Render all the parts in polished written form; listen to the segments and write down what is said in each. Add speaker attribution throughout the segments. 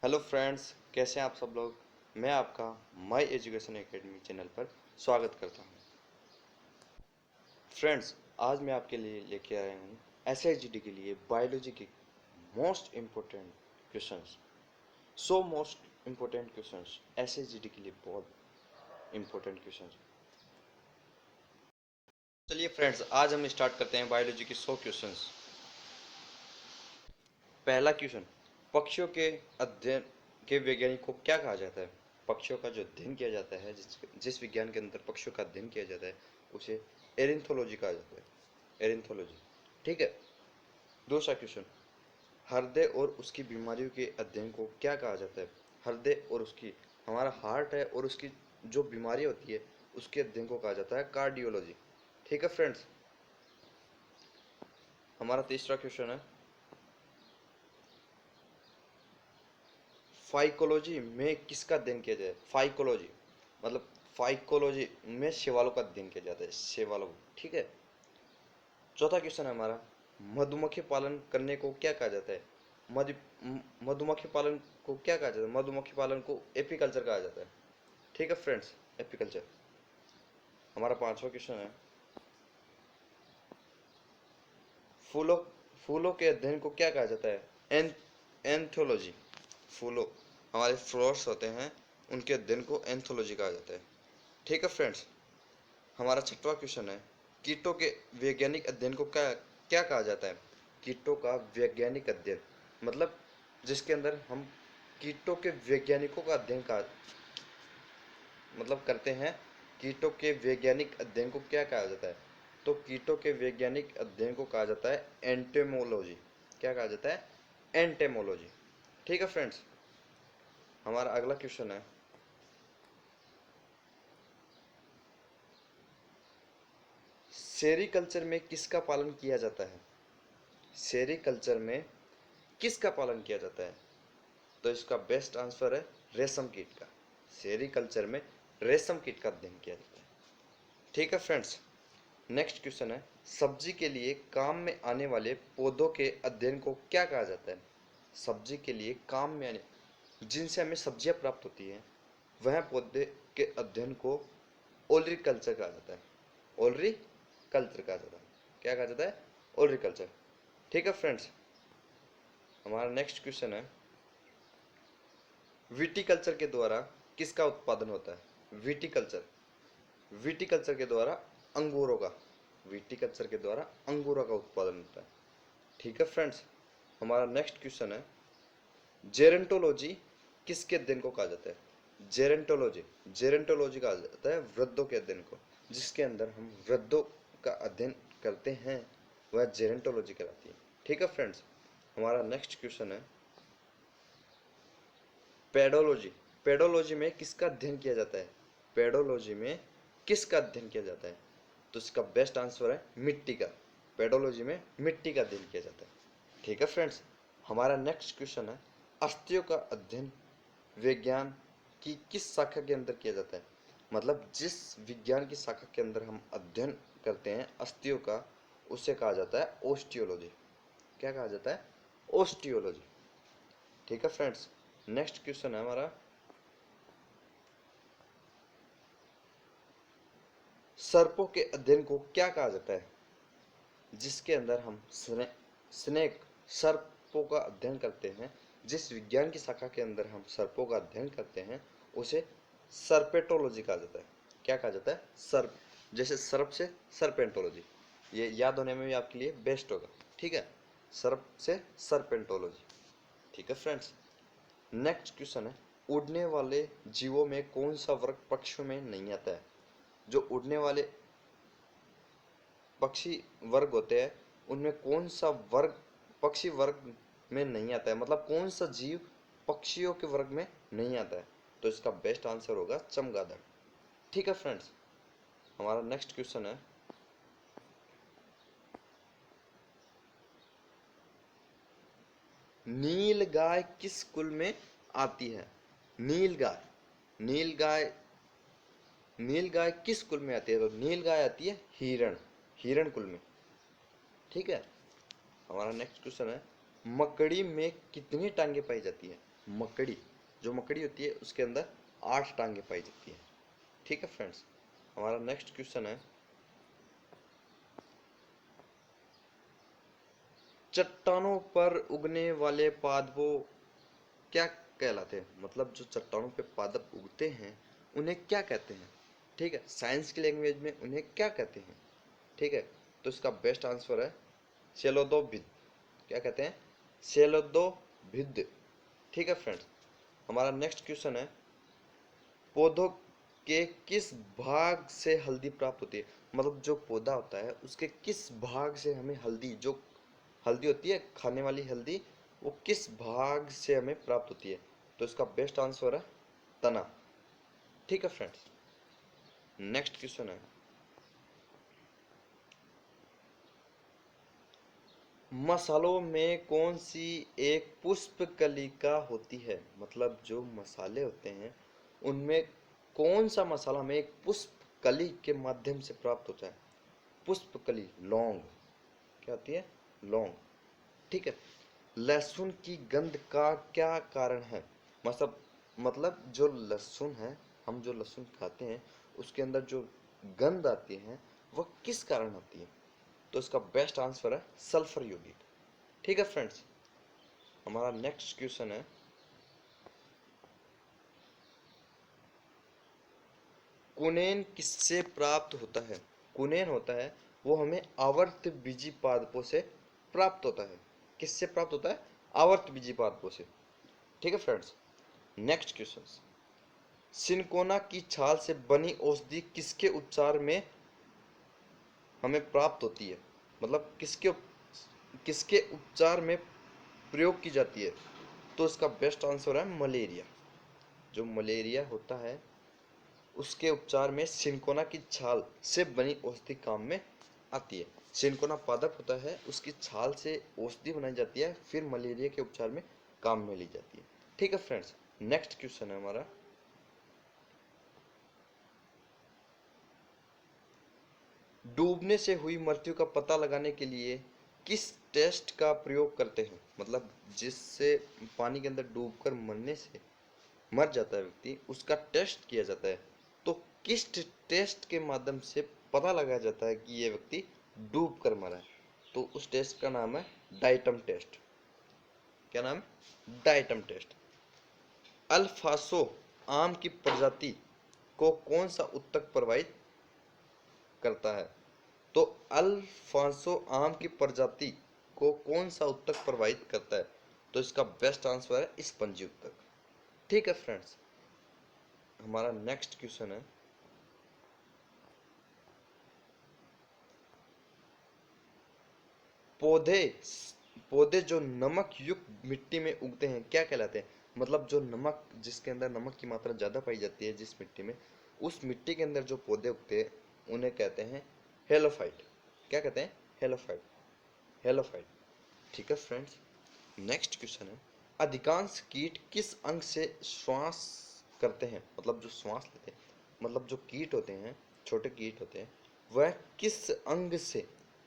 Speaker 1: Hello friends, कैसे हैं आप सब लोग। मैं आपका माय एजुकेशन एकेडमी चैनल पर स्वागत करता हूं। फ्रेंड्स, आज मैं आपके लिए लेके आया हूं एसआईजीडी के लिए बायोलॉजी के most important questions. Most important questions SIGD के लिए बहुत इम्पोर्टेंट क्वेश्चंस। चलिए फ्रेंड्स, आज हम स्टार्ट करते हैं बायोलॉजी के 100 क्वेश्चंस। पहला क्वेश्चन, पक्षियों के अध्ययन के वैज्ञानिक को क्या कहा जाता है। पक्षियों का जो अध्ययन किया जाता है, जिस विज्ञान के अंदर पक्षियों का अध्ययन किया जाता है, उसे एरिनथोलॉजी कहा जाता है। एरिनथोलॉजी, ठीक है। दूसरा क्वेश्चन, हृदय और उसकी बीमारियों के अध्ययन को क्या कहा जाता है। हृदय और उसकी, हमारा हार्ट है और उसकी जो बीमारी होती है उसके अध्ययन को कहा जाता है कार्डियोलॉजी, ठीक है फ्रेंड्स। हमारा तीसरा क्वेश्चन है, फाइकोलॉजी में किसका अध्ययन किया जाए। फाइकोलॉजी मतलब फाइकोलॉजी में शैवालों का अध्ययन किया जाता है, शैवालों, ठीक है। चौथा क्वेश्चन है हमारा, मधुमक्खी पालन करने को क्या कहा जाता है। मधुमक्खी पालन को क्या कहा जाता है। मधुमक्खी पालन को एपीकल्चर कहा जाता है, ठीक है फ्रेंड्स, एपीकल्चर। हमारा पांचवा क्वेश्चन है, फूलों फूलों के अध्ययन को क्या कहा जाता है। एंथोलॉजी। फूलों, हमारे फ्लावर्स होते हैं, उनके अध्ययन को एंथोलॉजी कहा जाता है, ठीक है फ्रेंड्स। हमारा छठवां क्वेश्चन है, कीटों के वैज्ञानिक अध्ययन को क्या क्या कहा जाता है। कीटों का वैज्ञानिक अध्ययन मतलब जिसके अंदर हम कीटों के वैज्ञानिकों का अध्ययन का मतलब करते हैं। कीटों के वैज्ञानिक अध्ययन को क्या कहा जाता है। तो कीटों के वैज्ञानिक अध्ययन को कहा जाता है एंटेमोलॉजी। क्या कहा जाता है, एंटेमोलॉजी, ठीक है फ्रेंड्स। हमारा अगला क्वेश्चन है, सेरीकल्चर में किसका पालन किया जाता है। सेरीकल्चर में किसका पालन किया जाता है। तो इसका बेस्ट आंसर है रेशम कीट का। सेरीकल्चर में रेशम कीट का अध्ययन किया जाता है, ठीक है फ्रेंड्स। नेक्स्ट क्वेश्चन है, सब्जी के लिए काम में आने वाले पौधों के अध्ययन को क्या कहा जाता है। सब्जी के लिए काम में आने, जिनसे हमें सब्जियां प्राप्त होती हैं, वह पौधे के अध्ययन को ओलरीकल्चर कहा जाता है। ओलरीकल्चर कहा जाता है। क्या कहा जाता है, ओलरीकल्चर, ठीक है फ्रेंड्स। हमारा नेक्स्ट क्वेश्चन है, विटीकल्चर के द्वारा किसका उत्पादन होता है। विटीकल्चर, विटीकल्चर के द्वारा अंगूरों का, विटीकल्चर के द्वारा अंगूरों का उत्पादन होता है, ठीक है फ्रेंड्स। हमारा नेक्स्ट क्वेश्चन है, जेरेंटोलॉजी किसके अध्ययन को कहा जाता है। जेरेंटोलॉजी, जेरेंटोलॉजी कहा जाता है वृद्धों के अध्ययन को। जिसके अंदर हम वृद्धों का अध्ययन करते हैं वह जेरेंटोलॉजी कहलाती है, ठीक है फ्रेंड्स। हमारा नेक्स्ट क्वेश्चन है, पेडोलॉजी, पेडोलॉजी में किसका अध्ययन किया जाता है। पेडोलॉजी में किसका अध्ययन किया जाता है। तो इसका बेस्ट आंसर है मिट्टी का। पेडोलॉजी में मिट्टी का अध्ययन किया जाता है, ठीक है फ्रेंड्स। हमारा नेक्स्ट क्वेश्चन है, अस्थियों का अध्ययन विज्ञान की किस शाखा के अंदर किया जाता है। मतलब जिस विज्ञान की शाखा के अंदर हम अध्ययन करते हैं अस्थियों का, उसे कहा जाता है ओस्टियोलॉजी। क्या कहा जाता है, ओस्टियोलॉजी, ठीक है फ्रेंड्स। नेक्स्ट क्वेश्चन है हमारा, सर्पों के अध्ययन को क्या कहा जाता है। जिसके अंदर हम स्नेक, सर्पों का अध्ययन करते हैं, जिस विज्ञान की शाखा के अंदर हम सर्पों का अध्ययन करते हैं उसे सर्पेटोलॉजी कहा जाता है। क्या कहा जाता है, सर्प, जैसे सर्प से सर्पेंटोलॉजी, ये याद होने में भी आपके लिए बेस्ट होगा, ठीक है। सर्प से सर्पेंटोलॉजी, ठीक है फ्रेंड्स। नेक्स्ट क्वेश्चन है, उड़ने वाले जीवों में कौन सा वर्ग पक्षियों में नहीं आता है। जो उड़ने वाले पक्षी वर्ग होते हैं उनमें कौन सा वर्ग पक्षी वर्ग में नहीं आता है। मतलब कौन सा जीव पक्षियों के वर्ग में नहीं आता है। तो इसका बेस्ट आंसर होगा चमगादड़, ठीक है फ्रेंड्स। हमारा नेक्स्ट क्वेश्चन है, नील गाय किस कुल में आती है। नील गाय, नील गाय, नील गाय किस कुल में आती है। तो नील गाय आती है हिरण, हिरण कुल में, ठीक है। हमारा नेक्स्ट क्वेश्चन है, मकड़ी में कितनी टांगे पाई जाती है। मकड़ी, जो मकड़ी होती है उसके अंदर 8 टांगे पाई जाती है। ठीक है फ्रेंड्स, हमारा नेक्स्ट क्वेश्चन है, चट्टानों पर उगने वाले पादपों क्या कहलाते हैं? मतलब जो चट्टानों पे पादप उगते हैं उन्हें क्या कहते हैं? ठीक है, साइंस की लैंग्वेज में उन्हें क्या कहते हैं? ठीक है, तो इसका बेस्ट आंसर है सेलोदोभिद। क्या कहते हैं? सेलोदोभिद। ठीक है फ्रेंड्स, हमारा नेक्स्ट क्वेश्चन है, पौधों के किस भाग से हल्दी प्राप्त होती है? मतलब जो पौधा होता है उसके किस भाग से हमें हल्दी, जो हल्दी होती है खाने वाली हल्दी, वो किस भाग से हमें प्राप्त होती है? तो इसका बेस्ट आंसर है तना। ठीक है फ्रेंड्स, नेक्स्ट क्वेश्चन है, मसालों में कौन सी एक पुष्प कलिका होती है? मतलब जो मसाले होते हैं उनमें कौन सा मसाला हमें एक पुष्प कली के माध्यम से प्राप्त होता है? पुष्प कली, लौंग। क्या होती है? लौंग। ठीक है, लहसुन की गंध का क्या कारण है? मतलब जो लहसुन है, हम जो लहसुन खाते हैं उसके अंदर जो गंध आती है वह किस कारण आती है? तो इसका बेस्ट आंसर है सल्फर यौगिक। ठीक है फ्रेंड्स, हमारा नेक्स्ट क्वेश्चन है, कुनेन किससे प्राप्त होता है? कुनेन होता है वो हमें आवर्त बीजी पादपों से प्राप्त होता है। किससे प्राप्त होता है? आवर्त बीजी पादपों से। ठीक है फ्रेंड्स, नेक्स्ट क्वेश्चन, सिनकोना की छाल से बनी औषधि किसके उपचार में हमें प्राप्त होती है? मतलब किसके उपचार में प्रयोग की जाती है? तो इसका बेस्ट आंसर है मलेरिया। जो मलेरिया होता है उसके उपचार में सिनकोना की छाल से बनी औषधि काम में आती है। सिनकोना पादप होता है, उसकी छाल से औषधि बनाई जाती है, फिर मलेरिया के उपचार में काम में ली जाती है। ठीक है फ्रेंड्स, नेक्स्ट क्वेश्चन है हमारा, डूबने से हुई मृत्यु का पता लगाने के लिए किस टेस्ट का प्रयोग करते हैं? मतलब जिससे पानी के अंदर डूबकर मरने से मर जाता है व्यक्ति, उसका टेस्ट किया जाता है। तो किस टेस्ट के माध्यम से पता लगाया जाता है कि ये व्यक्ति डूब कर मरा है? तो उस टेस्ट का नाम है डाइटम टेस्ट। क्या नाम है? Diatom test. अल्फासो आम की प्रजाति को कौन सा उत्तक प्रभावित करता है? तो अल्फांसो आम की प्रजाति को कौन सा उत्तक प्रभावित करता है? तो इसका बेस्ट आंसर है स्पंजी उत्तक। ठीक है फ्रेंड्स, हमारा नेक्स्ट क्वेश्चन है, पौधे पौधे जो नमक युक्त मिट्टी में उगते हैं क्या कहलाते हैं? मतलब जो नमक, जिसके अंदर नमक की मात्रा ज्यादा पाई जाती है जिस मिट्टी में, उस मिट्टी के अंदर जो पौधे उगते हैं उन्हें कहते हैं हेलोफाइट। क्या कहते हैं? हेलोफाइट। हेलोफाइट। ठीक है फ्रेंड्स, नेक्स्ट क्वेश्चन है, अधिकांश कीट किस अंग से श्वास करते हैं? मतलब जो श्वास लेते हैं, मतलब जो कीट होते हैं, छोटे कीट होते हैं, वह किस अंग से,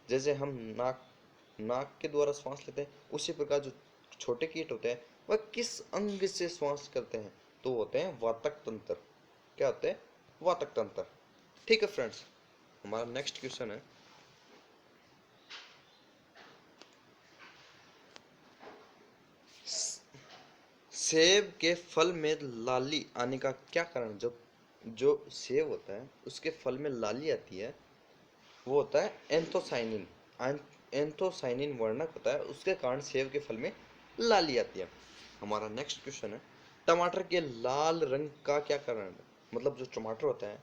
Speaker 1: जैसे हम नाक नाक के द्वारा श्वास लेते हैं, उसी प्रकार जो छोटे कीट होते हैं वह किस अंग से श्वास करते हैं? तो होते हैं वातक तंत्र। क्या होते हैं? वातक तंत्र। ठीक है फ्रेंड्स, हमारा नेक्स्ट क्वेश्चन है, सेब के फल में लाली आने का क्या कारण? जब जो सेब होता है उसके फल में लाली आती है, वो होता है एंथोसाइनिन। एंथोसाइनिन वर्णक होता है, उसके कारण सेब के फल में लाली आती है। हमारा नेक्स्ट क्वेश्चन है, टमाटर के लाल रंग का क्या कारण है? मतलब जो टमाटर होता है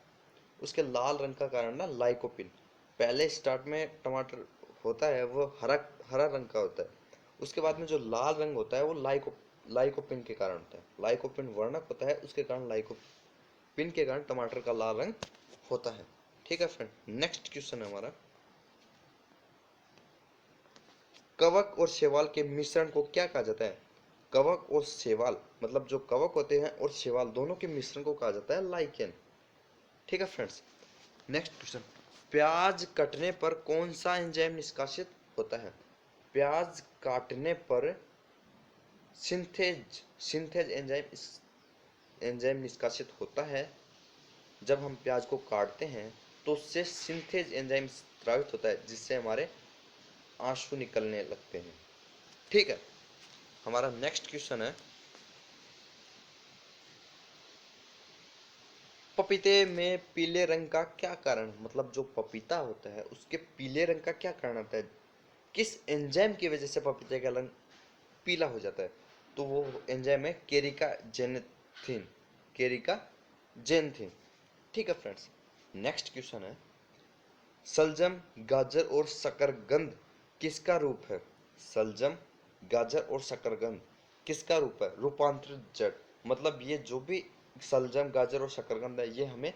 Speaker 1: उसके लाल रंग का कारण ना लाइकोपिन। पहले स्टार्ट में टमाटर होता है वो हरा हरा रंग का होता है, उसके बाद में जो लाल रंग होता है वो लाइकोपिन के कारण होता है। लाइकोपिन वर्णक होता है, उसके कारण लाइकोपिन के कारण टमाटर का लाल रंग होता है। ठीक है फ्रेंड, नेक्स्ट क्वेश्चन है हमारा, कवक और शैवाल के मिश्रण को क्या कहा जाता है? कवक और शैवाल, मतलब जो कवक होते हैं और शैवाल दोनों के मिश्रण को कहा जाता है लाइकेन। ठीक है फ्रेंड्स, नेक्स्ट क्वेश्चन, प्याज कटने पर कौन सा एंजाइम निष्कासित होता है? प्याज काटने पर सिंथेज एंजाइम निष्कासित होता है जब हम प्याज को काटते हैं, तो उससे सिंथेज एंजाइम स्रावित होता है, जिससे हमारे आंसू निकलने लगते हैं। ठीक है, हमारा नेक्स्ट क्वेश्चन है, पपीते में पीले रंग का क्या कारण, मतलब जो पपीता होता है उसके पीले रंग का क्या कारण होता है, किस एंजाइम की वजह से पपीते का रंग पीला हो जाता है? तो वो एंजाइम है केरिका जेनेथिन, केरिका जेनथिन। ठीक है फ्रेंड्स, नेक्स्ट क्वेश्चन है, सलजम, गाजर और शकरकंद किसका रूप है? सलजम, गाजर और शकरकंद किसका रूप है? रूपांतरित जड़। मतलब ये जो भी सलजम, गाजर और शकरकंद है, ये हमें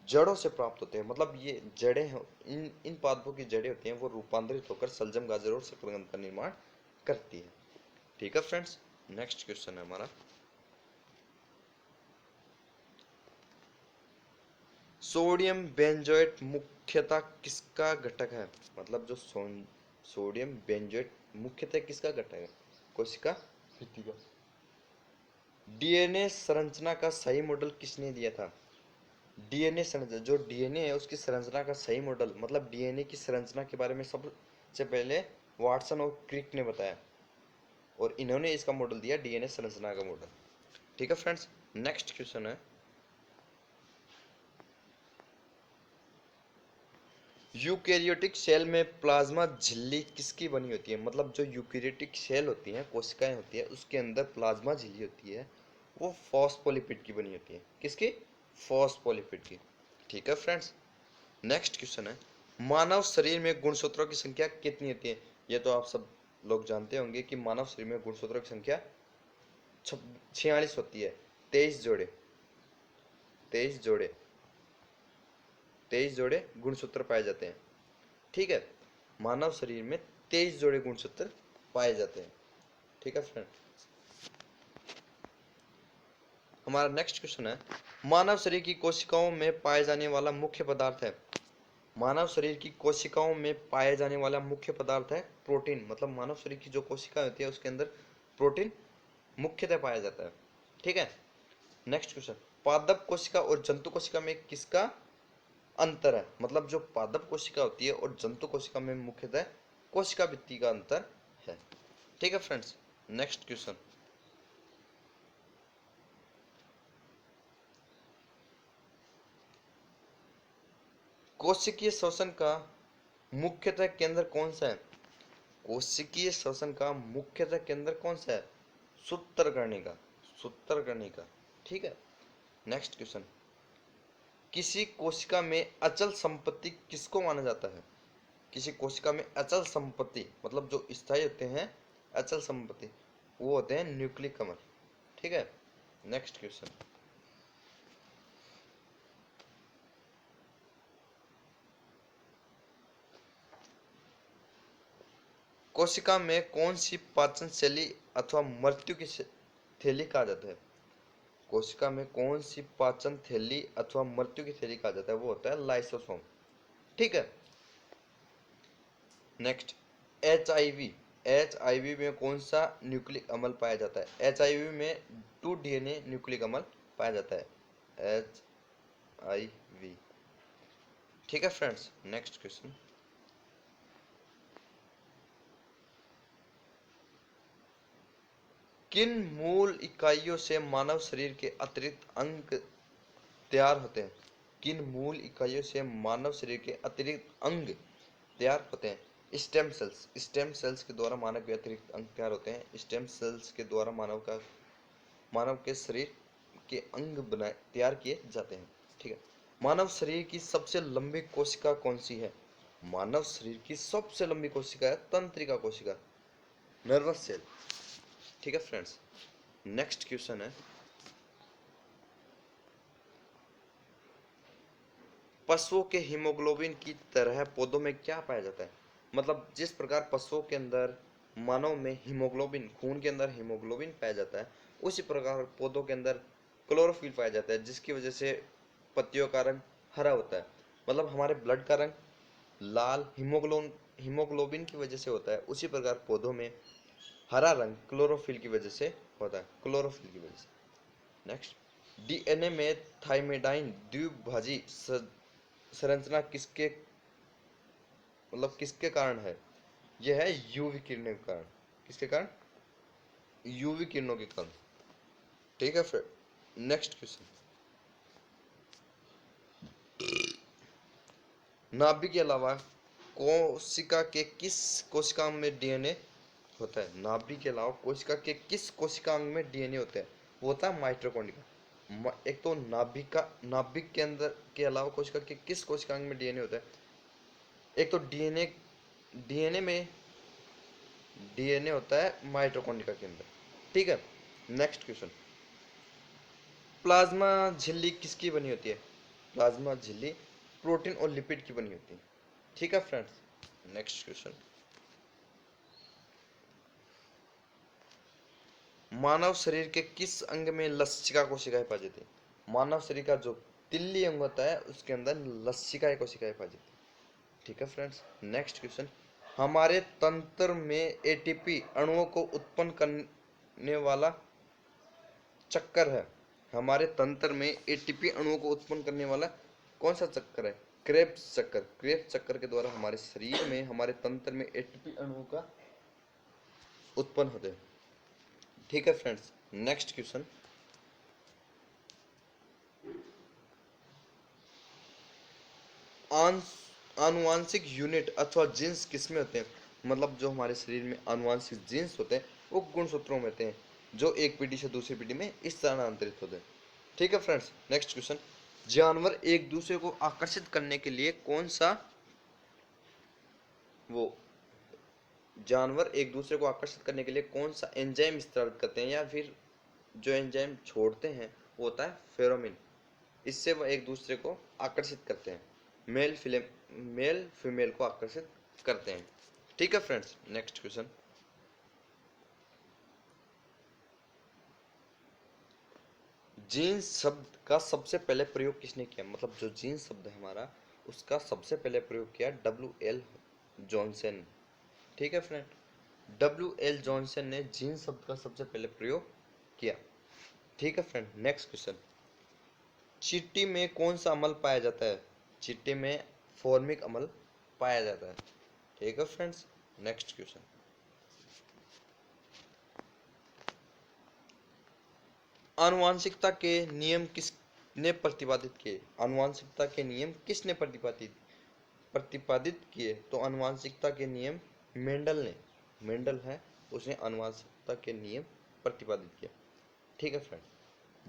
Speaker 1: जड़ों से प्राप्त होते हैं। मतलब ये जड़ें हैं, इन पादपों की जड़ें होती हैं, वो रूपांतरित होकर सलजम, गाजर और शकरकंद का निर्माण करती है। ठीक है फ्रेंड्स, नेक्स्ट क्वेश्चन है हमारा, सोडियम बेंजोएट मुख्यतः किसका घटक है? मतलब जो सोडियम बेंजोएट मुख्यतः किसका घटक है? कोशिका भित्ति का। डीएनए संरचना का सही मॉडल किसने दिया था? डीएनए संरचना, जो डीएनए है उसकी संरचना का सही मॉडल, मतलब डीएनए की संरचना के बारे में सबसे पहले वाटसन और क्रिक ने बताया, और इन्होंने इसका मॉडल दिया, डीएनए संरचना का मॉडल। ठीक है फ्रेंड्स, नेक्स्ट क्वेश्चन है, यूकेरियोटिक सेल में प्लाज्मा झिल्ली किसकी बनी होती है? मतलब जो यूकेरियोटिक सेल होती हैं, कोशिकाएं होती है, उसके अंदर प्लाज्मा झिल्ली होती है, वो फॉस्फोलिपिड की बनी होती है। किसकी? फॉस्फोलिपिड की। ठीक है फ्रेंड्स, नेक्स्ट क्वेश्चन है, मानव शरीर में गुणसूत्रों की संख्या कितनी होती है? ये तो आप सब लोग जानते होंगे कि मानव शरीर में गुणसूत्रों की संख्या 46 होती है। 23 जोड़े 23 जोड़े 23 जोड़े गुणसूत्र पाए जाते हैं। ठीक है, मानव शरीर में 23 जोड़े गुणसूत्र पाए जाते हैं। ठीक है फ्रेंड, हमारा नेक्स्ट क्वेश्चन है, मानव शरीर की कोशिकाओं में पाए जाने वाला मुख्य पदार्थ है? मानव शरीर की कोशिकाओं में पाए जाने वाला मुख्य पदार्थ है प्रोटीन। मतलब मानव शरीर की जो कोशिका होती है उसके अंदर प्रोटीन मुख्यतः पाया जाता है। ठीक है, नेक्स्ट क्वेश्चन, पादप कोशिका और जंतु कोशिका में किसका अंतर है? मतलब जो पादप कोशिका होती है और जंतु कोशिका में मुख्यतः कोशिका भित्ति का अंतर है। ठीक है फ्रेंड्स, नेक्स्ट क्वेश्चन, कोशिकीय श्वसन का मुख्यतः केंद्र कौन सा है? कोशिकीय श्वसन का मुख्यतः केंद्र कौन सा है? सूत्रकर्णिका, सूत्रकर्णिका। ठीक है, नेक्स्ट क्वेश्चन, किसी कोशिका में अचल संपत्ति किसको माना जाता है? किसी कोशिका में अचल संपत्ति, मतलब जो स्थायी होते हैं अचल संपत्ति, वो होते हैं न्यूक्लिक अम्ल। ठीक है, नेक्स्ट क्वेश्चन, कोशिका में कौन सी पाचन शैली अथवा मृत्यु की थैली कहा जाता है? कोशिका में कौन सी पाचन थैली अथवा मृत्यु की थैली कहा जाता है? वो होता है लाइसोसोम। ठीक है, नेक्स्ट, एच आई वी में कौन सा न्यूक्लिक अम्ल पाया जाता है? एच आई वी में 2 DNA न्यूक्लिक अम्ल पाया जाता है, एच आई वी। ठीक है फ्रेंड्स, नेक्स्ट क्वेश्चन, किन मूल इकाइयों से मानव शरीर के अतिरिक्त अंग तैयार होते हैं? किन मूल इकाइयों से मानव शरीर के अतिरिक्त अंग तैयार होते हैं? स्टेम सेल्स, स्टेम सेल्स के द्वारा मानव के अतिरिक्त अंग तैयार होते हैं। स्टेम सेल्स के द्वारा मानव के शरीर के अंग बनाए तैयार किए जाते हैं। ठीक है, मानव शरीर की सबसे लंबी कोशिका कौन सी है? मानव शरीर की सबसे लंबी कोशिका है तंत्रिका कोशिका, नर्वस सेल। ठीक है फ्रेंड्स, नेक्स्ट क्वेश्चन है, पशुओं के हीमोग्लोबिन की तरह पौधों में क्या पाया जाता है? मतलब जिस प्रकार पशुओं के अंदर मानव में हीमोग्लोबिन, खून के अंदर हीमोग्लोबिन पाया जाता है, उसी प्रकार पौधों के अंदर क्लोरोफिल पाया जाता है, जिसकी वजह से पत्तियों का रंग हरा होता है। मतलब हमारे ब्लड का रंग लाल हीमोग्लोबिन की वजह से होता है, उसी प्रकार पौधों में हरा रंग क्लोरोफिल की वजह से होता है, क्लोरोफिल की वजह से। नेक्स्ट, डीएनए में थाइमिडाइन द्विभाजी संरचना किसके मतलब किसके कारण है? यह है यूवी किरणों के कारण। किसके कारण? यूवी किरणों के कारण। ठीक है फिर नेक्स्ट क्वेश्चन, नाभिक के अलावा कोशिका के किस कोशिकांग में डीएनए होता है? नाभिक के अलावा कोशिका के किस कोशिकांग में डीएनए होता है? वो होता है माइटोकॉन्ड्रिया। एक तो नाभिक के अंदर के अलावा कोशिका के किस कोशिकांग में डीएनए होता है? एक तो डीएनए होता है माइटोकॉन्ड्रिया के अंदर। ठीक है नेक्स्ट क्वेश्चन, प्लाज्मा झिल्ली किसकी बनी होती है? प्लाज्मा झिल्ली प्रोटीन और लिपिड की बनी होती है। ठीक है फ्रेंड्स नेक्स्ट क्वेश्चन, मानव शरीर के किस अंग में लसिका कोशिकाएं पाई जाती है? मानव शरीर का जो तिल्ली अंग होता है उसके अंदर लसिका कोशिकाएं पाई जाती है। ठीक है फ्रेंड्स नेक्स्ट क्वेश्चन, हमारे तंत्र में एटीपी अणुओं को उत्पन्न करने वाला चक्कर है। हमारे तंत्र में एटीपी अणुओं को उत्पन्न करने वाला कौन सा चक्कर है? क्रेब्स चक्कर। क्रेब्स चक्कर के द्वारा हमारे शरीर में हमारे तंत्र में एटीपी अणुओं का उत्पन्न होते हैं। ठीक है फ्रेंड्स नेक्स्ट क्वेश्चन, आनुवांशिक यूनिट अथवा जीन्स किसमें होते हैं? मतलब जो हमारे शरीर में आनुवांशिक जीन्स होते हैं वो गुणसूत्रों में होते हैं जो एक पीढ़ी से दूसरी पीढ़ी में इस तरह स्थानांतरित होते हैं। ठीक है फ्रेंड्स नेक्स्ट क्वेश्चन, जानवर एक दूसरे को आकर्षित करने के लिए कौन सा वो जानवर एक दूसरे को आकर्षित करने के लिए कौन सा एंजाइम इस्तेमाल करते हैं या फिर जो एंजाइम छोड़ते हैं वो होता है फेरोमिन। इससे वह एक दूसरे को आकर्षित करते हैं, मेल फीमेल को आकर्षित करते हैं। ठीक है फ्रेंड्स नेक्स्ट क्वेश्चन, जीन्स शब्द का सबसे पहले प्रयोग किसने किया? मतलब जो जीन्स शब्द है हमारा उसका सबसे पहले प्रयोग किया W.L. जॉनसन। ठीक है फ्रेंड W.L. जॉनसन ने जीन्स शब्द का सबसे पहले प्रयोग किया। ठीक है फ्रेंड नेक्स्ट क्वेश्चन, चींटी में कौन सा अम्ल पाया जाता है? चींटी में फॉर्मिक अम्ल पाया जाता है। ठीक है फ्रेंड्स नेक्स्ट क्वेश्चन, आनुवांशिकता के नियम किसने प्रतिपादित किए? आनुवांशिकता के नियम किसने प्रतिपादित किए? तो आनुवांशिकता के नियम मेंडल है उसने आनुवांशिकता के नियम प्रतिपादित किया। ठीक है फ्रेंड,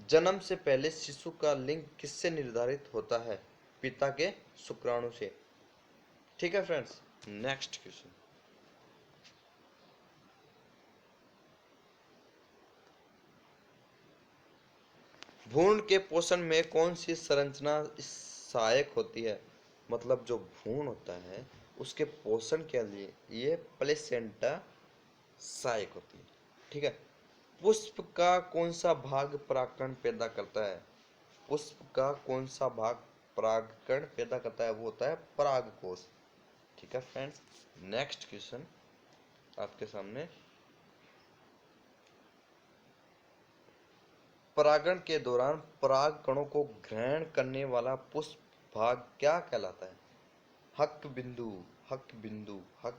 Speaker 1: जन्म से पहले शिशु का लिंग किससे निर्धारित होता है? पिता के शुक्राणु से। ठीक है फ्रेंड्स नेक्स्ट क्वेश्चन, भ्रूण के पोषण में कौन सी संरचना सहायक होती है? मतलब जो भ्रूण होता है उसके पोषण के लिए ये प्लेसेंटा सहायक होती है। ठीक है, पुष्प का कौन सा भाग परागकण पैदा करता है? पुष्प का कौन सा भाग परागकण पैदा करता है? वो होता है परागकोश। ठीक है फ्रेंड्स नेक्स्ट क्वेश्चन आपके सामने, परागण के दौरान पराग कणों को ग्रहण करने वाला पुष्प भाग क्या कहलाता है? हक बिंदु। हक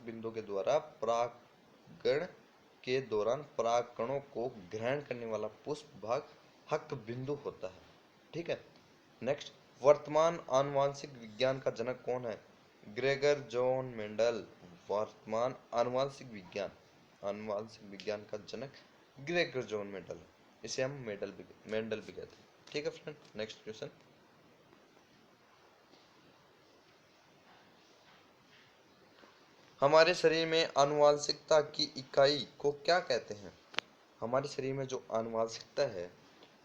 Speaker 1: बिंदु के द्वारा परागण के दौरान पराग कणों को ग्रहण करने वाला पुष्प भाग हक बिंदु होता है। ठीक है नेक्स्ट, वर्तमान आनुवांशिक विज्ञान का जनक कौन है? Gregor John Mendel. वर्तमान आनुवांशिक विज्ञान का जनक ग्रेगर जॉन मेंडल है। इसे हम मेंडल भी कहते हैं। ठीक है फ्रेंड नेक्स्ट क्वेश्चन, हमारे शरीर में आनुवांशिकता की इकाई को क्या कहते हैं? हमारे शरीर में जो आनुवांशिकता है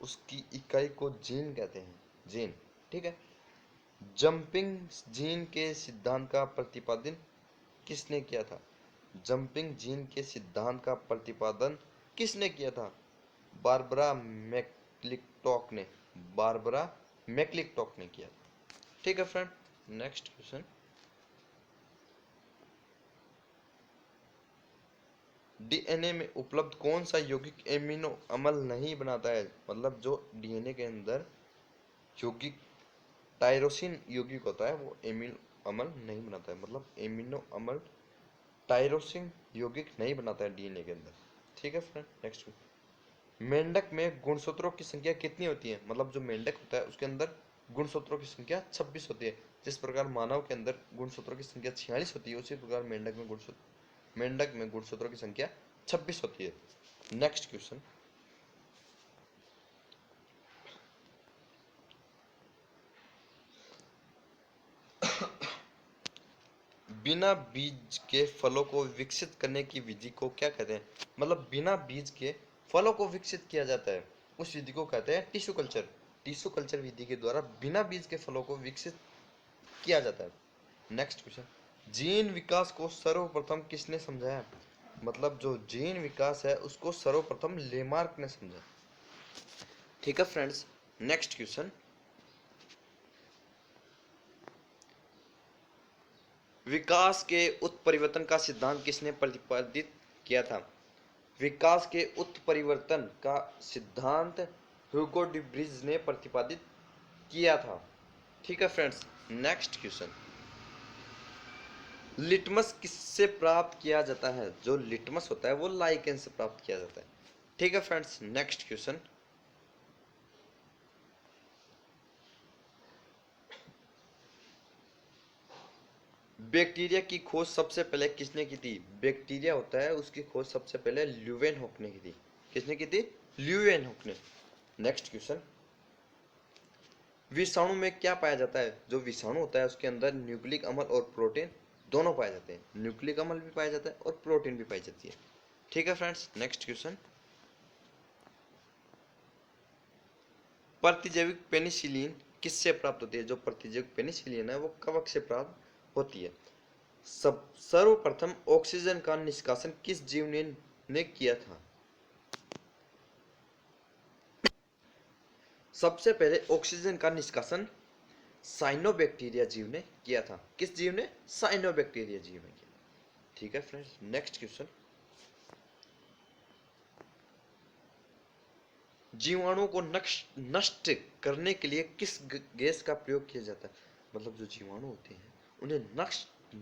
Speaker 1: उसकी इकाई को जीन कहते हैं। जीन। ठीक है, जंपिंग जीन के सिद्धांत का प्रतिपादन किसने किया था? जंपिंग जीन के सिद्धांत का प्रतिपादन किसने किया था? बारबरा मैक्लिंटॉक ने किया था। ठीक है फ्रेंड नेक्स्ट क्वेश्चन, डीएनए में उपलब्ध कौन सा यौगिक एमिनो अम्ल नहीं बनाता है? मतलब जो डीएनए के अंदर यौगिक टायरोसिन यौगिक होता है वो एमिनो अम्ल नहीं बनाता है, मतलब एमिनो अम्ल टायरोसिन यौगिक नहीं बनाता है डीएनए के अंदर। ठीक है फ्रेंड, नेक्स्ट। मेंढक में गुणसूत्रों की संख्या कितनी होती है? मतलब जो मेंढक होता है उसके अंदर गुणसूत्रों की संख्या 26 होती है। जिस प्रकार मानव के अंदर गुणसूत्रों की संख्या 46 होती है, उसी प्रकार मेंढक में गुणसूत्रों की संख्या 26 होती है। Next question. बिना बीज के फलों को विकसित करने की विधि को क्या कहते हैं? मतलब बिना बीज के फलों को विकसित किया जाता है, उस विधि को कहते हैं टिश्यू कल्चर। टिश्यू कल्चर विधि के द्वारा बिना बीज के फलों को विकसित किया जाता है। Next question. जीन विकास को सर्वप्रथम किसने समझाया? मतलब जो जीन विकास है उसको सर्वप्रथम लेमार्क ने समझा। ठीक है फ्रेंड्स, नेक्स्ट क्वेश्चन। विकास के उत्परिवर्तन का सिद्धांत किसने प्रतिपादित किया था? विकास के उत्परिवर्तन का सिद्धांत ह्यूगो डी ब्रिज ने प्रतिपादित किया था। ठीक है फ्रेंड्स, नेक्स्ट क्वेश्चन। लिटमस किससे प्राप्त किया जाता है? जो लिटमस होता है वो लाइकेन से प्राप्त किया जाता है। ठीक है फ्रेंड्स, नेक्स्ट क्वेश्चन। बैक्टीरिया की खोज सबसे पहले किसने की थी? बैक्टीरिया होता है उसकी खोज सबसे पहले ल्यूवेनहॉक ने की थी। किसने की थी? ल्यूवेनहॉक ने। Next question. विषाणु में क्या पाया जाता है? जो विषाणु होता है उसके अंदर न्यूक्लिक अम्ल और प्रोटीन दोनों पाए जाते हैं। न्यूक्लिक अम्ल भी पाया जाता है और प्रोटीन भी पाई जाती है। ठीक है फ्रेंड्स, नेक्स्ट क्वेश्चन। प्रतिजैविक पेनिसिलिन किससे प्राप्त होती है? जो प्रतिजैविक पेनिसिलिन है वो कवक से प्राप्त होती है। सब सर्वप्रथम ऑक्सीजन का निष्कासन किस जीव ने किया था? सबसे पहले ऑक्सीजन का निष्कासन साइनोबैक्टीरिया जीव ने किया था। किस जीव ने? साइनोबैक्टीरिया जीव ने किया। ठीक है फ्रेंड्स, नेक्स्ट क्वेश्चन। जीवाणु को नष्ट करने के लिए किस गैस का प्रयोग किया जाता है? मतलब जो जीवाणु होते हैं उन्हें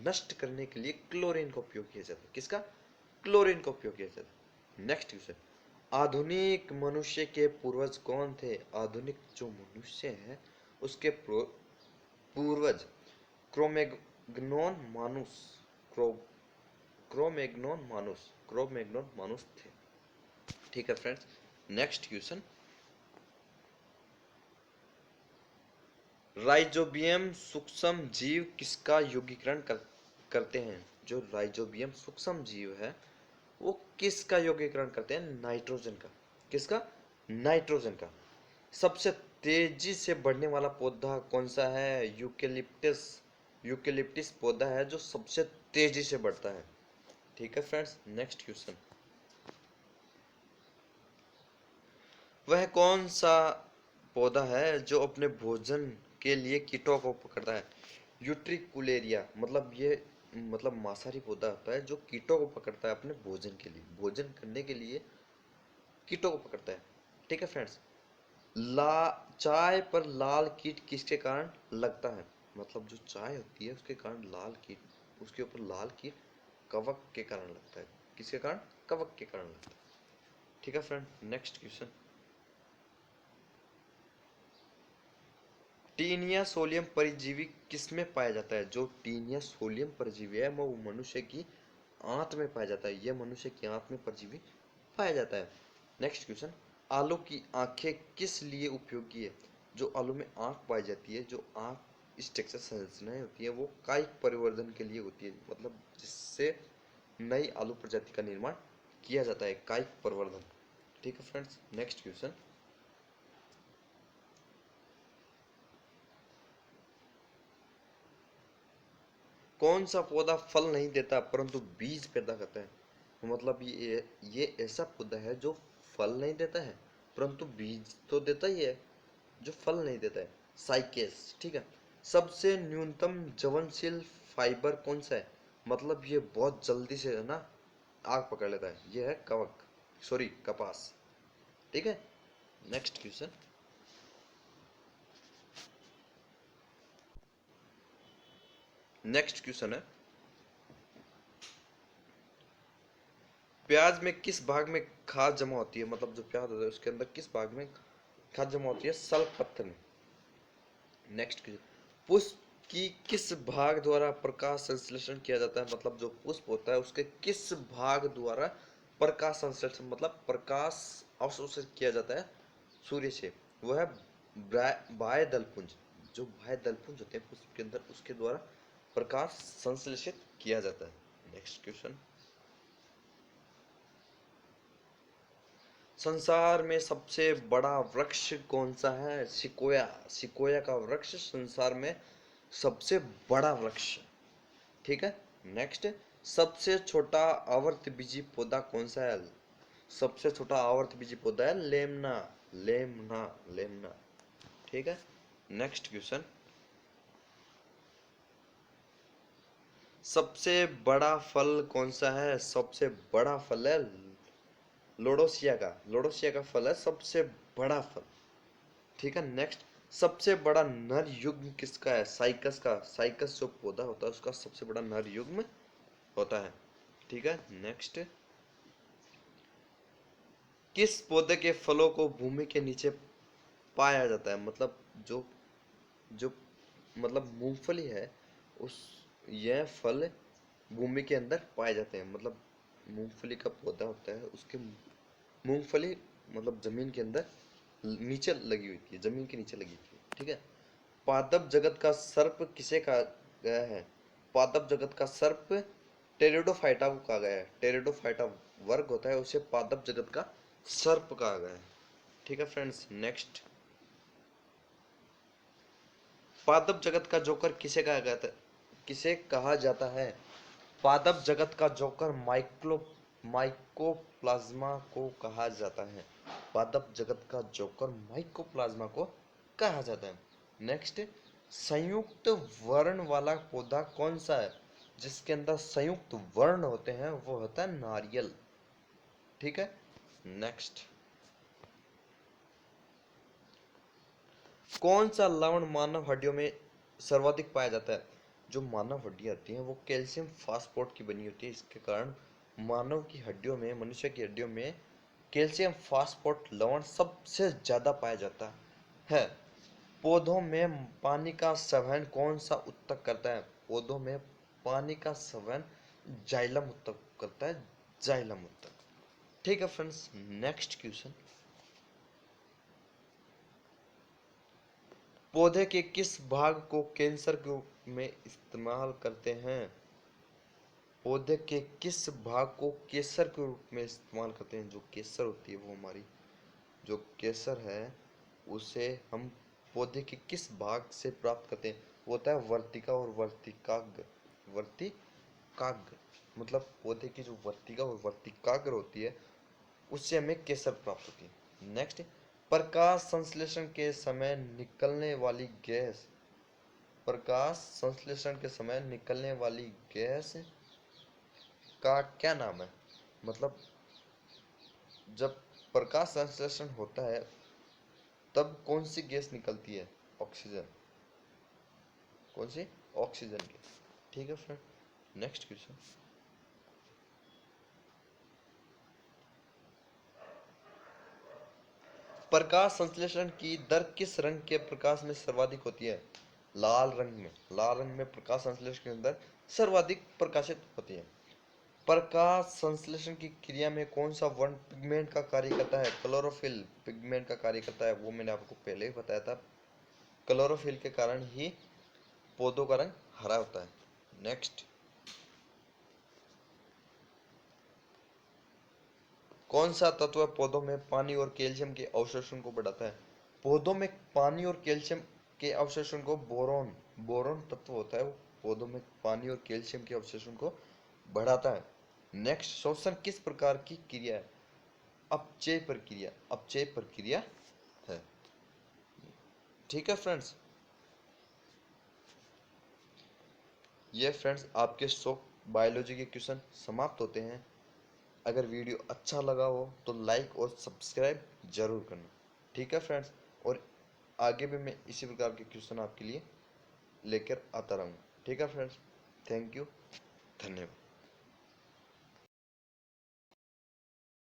Speaker 1: नष्ट करने के लिए क्लोरीन का उपयोग किया जाता है। किसका? क्लोरीन का उपयोग किया जाता है। Next question. आधुनिक मनुष्य के पूर्वज कौन थे? आधुनिक जो मनुष्य है उसके पूर्वज क्रोमैग्नोन मानुस क्रोमैग्नोन मानुस थे। ठीक है फ्रेंड्स, नेक्स्ट क्वेश्चन। राइजोबियम सूक्ष्म जीव किसका यौगिकरण करते हैं? जो राइजोबियम सूक्ष्म जीव है वो किसका यौगिकरण करते हैं? नाइट्रोजन का। किसका? नाइट्रोजन का। सबसे तेजी से बढ़ने वाला पौधा कौन सा है? यूकेलिप्टस। यूकेलिप्टिस पौधा है जो सबसे तेजी से बढ़ता है। ठीक है फ्रेंड्स, नेक्स्ट क्वेश्चन। वह कौन सा पौधा है जो अपने भोजन के लिए कीटों को पकड़ता है? यूट्रिकुलेरिया। मतलब ये मांसाहारी पौधा होता है जो कीटों को पकड़ता है अपने भोजन के लिए, भोजन करने के लिए कीटों को पकड़ता है। ठीक है फ्रेंड्स। चाय पर लाल कीट किसके कारण लगता है? मतलब जो चाय होती है उसके कारण लाल कीट, उसके ऊपर लाल कीट कवक के कारण लगता है। किसके कारण? कवक के कारण लगता है। ठीक है friend, next question. Taenia solium परजीवी किसमें पाया जाता है? जो टीनिया सोलियम परजीवी है वो मनुष्य की आंत में पाया जाता है। यह मनुष्य की आंत में परजीवी पाया जाता है। Next question. आलू की आंखें किस लिए उपयोगी है? जो आलू में आंख पाई जाती है, जो आंख स्ट्रक्चर संरचनाएं होती है वो कायिक परिवर्धन के लिए होती है। मतलब जिससे नई आलू प्रजाति का निर्माण किया जाता है, कायिक परिवर्धन। ठीक है फ्रेंड्स, नेक्स्ट क्वेश्चन। कौन सा पौधा फल नहीं देता परंतु बीज पैदा करता है? मतलब ये ऐसा पौधा है जो फल नहीं देता है परंतु बीज तो देता ही है, जो फल नहीं देता है। साइकेस। ठीक है। सबसे न्यूनतम ज्वलनशील फाइबर कौन सा है? मतलब ये बहुत जल्दी से है ना आग पकड़ लेता है, ये है कवक, सॉरी कपास। ठीक है, नेक्स्ट क्वेश्चन। नेक्स्ट क्वेश्चन है, प्याज में किस भाग में खाद जमा होती है, मतलब जो प्याज होता है उसके अंदर किस भाग में खाद जमा होती है, सल्प पत्थर में। नेक्स्ट क्वेश्चन, पुष्प की किस भाग द्वारा प्रकाश संश्लेषण किया जाता है, मतलब जो पुष्प होता है उसके किस भाग द्वारा प्रकाश संश्लेषण मतलब प्रकाश अवशोषित किया जाता है सूर्य से, वो है बाह्य दलपुंज। जो बाह्य दलपुंज होते हैं पुष्प के अंदर, उसके द्वारा प्रकाश संश्लेषित किया जाता है। नेक्स्ट क्वेश्चन, संसार में सबसे बड़ा वृक्ष कौन सा है, सिकोया। सिकोया का वृक्ष संसार में सबसे बड़ा वृक्ष। ठीक है, नेक्स्ट, सबसे छोटा आवर्तबीजी पौधा कौन सा है, सबसे छोटा आवर्तबीजी पौधा है लेमना, लेमना, लेमना। ठीक है, नेक्स्ट क्वेश्चन, सबसे बड़ा फल कौन सा है, सबसे बड़ा फल है लोडोसिया का, लोडोसिया का फल है सबसे बड़ा फल। ठीक है, नेक्स्ट, सबसे बड़ा नर युग्म किसका है, साइकस का, साइकस जो पौधा होता है उसका सबसे बड़ा नर युग्म होता है। ठीक है, नेक्स्ट, किस पौधे के फलों को भूमि के नीचे पाया जाता है, मतलब जो जो मतलब मूंगफली है उस, यह फल भूमि के अंदर पाए जाते हैं, मतलब मूंगफली का पौधा होता है उसके मूंगफली मतलब जमीन के अंदर नीचे लगी हुई थी, जमीन के नीचे लगी थी। ठीक है, पादप जगत का सर्प किसे कहा गया है, पादप जगत का सर्प टेरिडोफाइटा को कहा गया है, टेरिडोफाइटा वर्ग होता है उसे पादप जगत का सर्प कहा गया है। ठीक है फ्रेंड्स, नेक्स्ट, पादप जगत का जोकर किसे कहा गया था, किसे कहा जाता है, पादप जगत का जोकर माइकोप्लाज्मा को कहा जाता है, पादप जगत का जोकर माइकोप्लाज्मा को कहा जाता है। नेक्स्ट, संयुक्त वर्ण वाला पौधा कौन सा है, जिसके अंदर संयुक्त वर्ण होते हैं वो होता है नारियल। ठीक है, नेक्स्ट, कौन सा लवण मानव हड्डियों में सर्वाधिक पाया जाता है, जो मानव हड्डियां होती हैं वो कैल्शियम फास्फोरेट की बनी होती है, इसके कारण मानव की हड्डियों में, मनुष्य की हड्डियों में कैल्शियम फास्फोरेट लवण सबसे ज्यादा पाया जाता है। पौधों में पानी का संवहन कौन सा ऊतक करता है, पौधों में पानी का संवहन जाइलम ऊतक करता है, जाइलम ऊतक। ठीक है फ्रेंड्स, नेक्स्ट क्वेश्चन, पौधे के किस भाग को कैंसर के रूप में इस्तेमाल करते हैं, पौधे के किस भाग को केसर के रूप में इस्तेमाल करते हैं, जो केसर होती है वो हमारी जो केसर है उसे हम पौधे के किस भाग से प्राप्त करते हैं, वो होता है वर्तिका और वर्तिकाग्र, वर्तिकाग्र, मतलब पौधे की जो वर्तिका और वर्तिकाग्र होती है उससे हमें केसर प्राप्त होती है। नेक्स्ट, प्रकाश संश्लेषण के समय निकलने वाली गैस, प्रकाश संश्लेषण के समय निकलने वाली गैस का क्या नाम है, मतलब जब प्रकाश संश्लेषण होता है तब कौन सी गैस निकलती है, ऑक्सीजन, कौन सी, ऑक्सीजन गैस। ठीक है फ्रेंड, नेक्स्ट क्वेश्चन, प्रकाश संश्लेषण की दर किस रंग के प्रकाश में सर्वाधिक होती है, लाल रंग में, लाल रंग में प्रकाश संश्लेषण के अंदर सर्वाधिक प्रकाशित होती है। प्रकाश संश्लेषण की क्रिया में कौन सा वर्ण पिगमेंट का कार्य करता है, क्लोरोफिल पिगमेंट का कार्य करता है, वो मैंने आपको पहले ही बताया था, क्लोरोफिल के कारण ही पौधों का रंग हरा होता है। नेक्स्ट, कौन सा तत्व पौधों में पानी और कैल्शियम के अवशोषण को बढ़ाता है, पौधों में पानी और कैल्शियम के अवशोषण को बोरोन, बोरोन तत्व होता है वो पौधों में पानी और कैल्शियम के अवशोषण को बढ़ाता है। नेक्स्ट, शोषण किस प्रकार की क्रिया है, अपचय प्रक्रिया, अपचय प्रक्रिया है। ठीक है फ्रेंड्स, ये फ्रेंड्स आपके 100 बायोलॉजी के क्वेश्चन समाप्त होते हैं। अगर वीडियो अच्छा लगा हो तो लाइक और सब्सक्राइब ज़रूर करना। ठीक है फ्रेंड्स, और आगे भी मैं इसी प्रकार के क्वेश्चन आपके लिए लेकर आता रहूँगा। ठीक है फ्रेंड्स, थैंक यू, धन्यवाद।